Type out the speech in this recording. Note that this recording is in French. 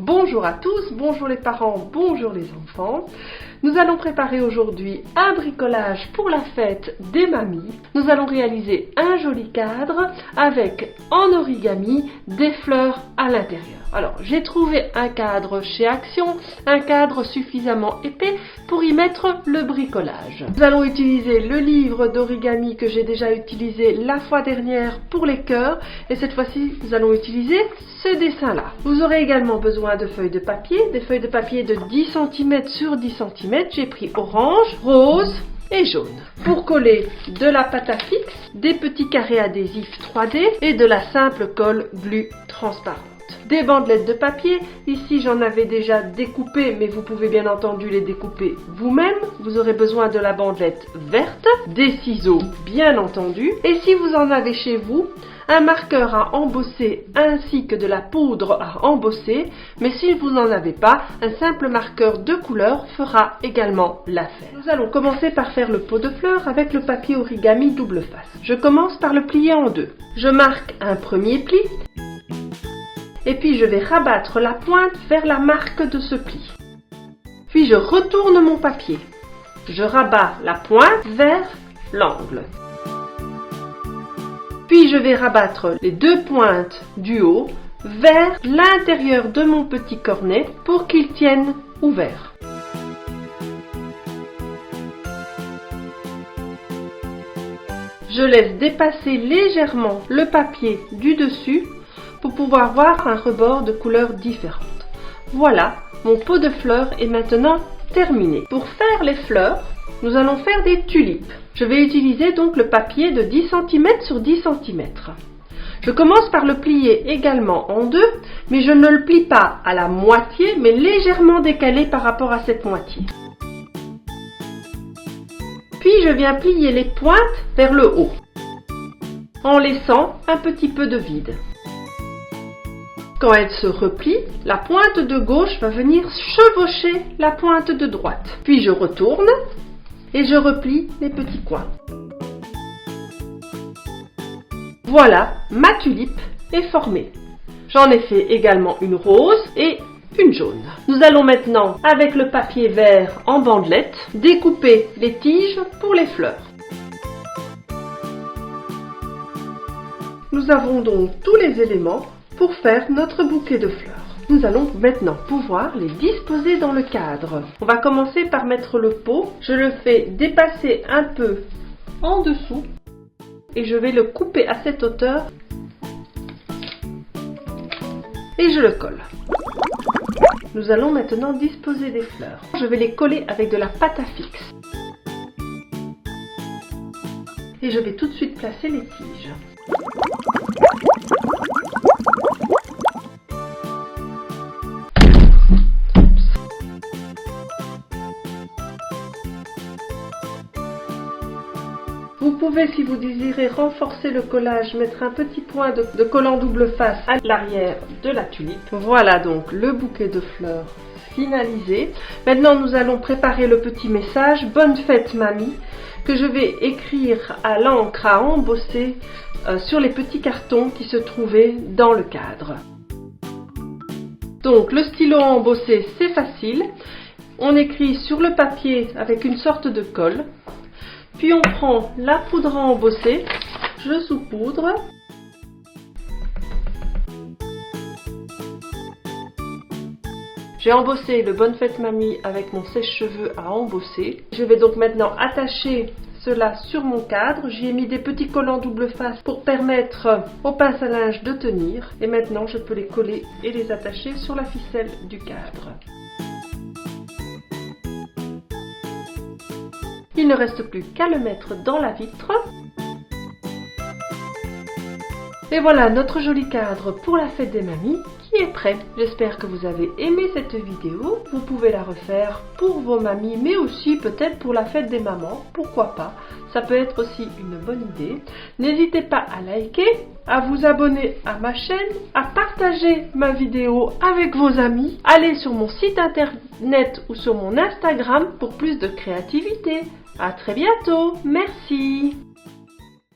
Bonjour à tous, bonjour les parents, bonjour les enfants. Nous allons préparer aujourd'hui un bricolage pour la fête des mamies. Nous allons réaliser un joli cadre avec en origami des fleurs à l'intérieur. Alors j'ai trouvé un cadre chez Action, un cadre suffisamment épais pour y mettre le bricolage. Nous allons utiliser le livre d'origami que j'ai déjà utilisé la fois dernière pour les cœurs et cette fois-ci nous allons utiliser ce dessin-là. Vous aurez également besoin de feuilles de papier, des feuilles de papier de 10 cm sur 10 cm. J'ai pris orange, rose et jaune. Pour coller de la pâte à fixe, des petits carrés adhésifs 3D et de la simple colle glu transparente. Des bandelettes de papier, ici j'en avais déjà découpé mais vous pouvez bien entendu les découper vous-même. Vous aurez besoin de la bandelette verte, des ciseaux bien entendu et si vous en avez chez vous, un marqueur à embosser ainsi que de la poudre à embosser, mais si vous n'en avez pas, un simple marqueur de couleur fera également l'affaire. Nous allons commencer par faire le pot de fleurs avec le papier origami double face. Je commence par le plier en deux. Je marque un premier pli et puis je vais rabattre la pointe vers la marque de ce pli. Puis je retourne mon papier. Je rabats la pointe vers l'angle. Puis je vais rabattre les deux pointes du haut vers l'intérieur de mon petit cornet pour qu'ils tiennent ouverts. Je laisse dépasser légèrement le papier du dessus pour pouvoir voir un rebord de couleurs différentes. Voilà, mon pot de fleurs est maintenant terminé. Pour faire les fleurs, nous allons faire des tulipes. Je vais utiliser donc le papier de 10 cm sur 10 cm. Je commence par le plier également en deux, mais je ne le plie pas à la moitié, mais légèrement décalé par rapport à cette moitié. Puis je viens plier les pointes vers le haut, en laissant un petit peu de vide. Quand elle se replie, la pointe de gauche va venir chevaucher la pointe de droite. Puis je retourne et je replie les petits coins. Voilà, ma tulipe est formée. J'en ai fait également une rose et une jaune. Nous allons maintenant, avec le papier vert en bandelette, découper les tiges pour les fleurs. Nous avons donc tous les éléments pour faire notre bouquet de fleurs. Nous allons maintenant pouvoir les disposer dans le cadre. On va commencer par mettre le pot. Je le fais dépasser un peu en dessous et je vais le couper à cette hauteur et je le colle. Nous allons maintenant disposer des fleurs. Je vais les coller avec de la pâte à fixe. Et je vais tout de suite placer les tiges. Vous pouvez, si vous désirez renforcer le collage, mettre un petit point de collant double face à l'arrière de la tulipe. Voilà donc le bouquet de fleurs finalisé. Maintenant, nous allons préparer le petit message « Bonne fête mamie » que je vais écrire à l'encre à embosser sur les petits cartons qui se trouvaient dans le cadre. Donc, le stylo à embosser, c'est facile. On écrit sur le papier avec une sorte de colle. Puis on prend la poudre à embosser, je saupoudre. J'ai embossé le Bonne fête mamie avec mon sèche-cheveux à embosser. Je vais donc maintenant attacher cela sur mon cadre. J'y ai mis des petits collants double face pour permettre au pince à linge de tenir. Et maintenant je peux les coller et les attacher sur la ficelle du cadre. Il ne reste plus qu'à le mettre dans la vitre. Et voilà notre joli cadre pour la fête des mamies qui est prêt. J'espère que vous avez aimé cette vidéo. Vous pouvez la refaire pour vos mamies, mais aussi peut-être pour la fête des mamans. Pourquoi pas? Ça peut être aussi une bonne idée. N'hésitez pas à liker, à vous abonner à ma chaîne, à partager ma vidéo avec vos amis. Allez sur mon site internet ou sur mon Instagram pour plus de créativité. À très bientôt, merci.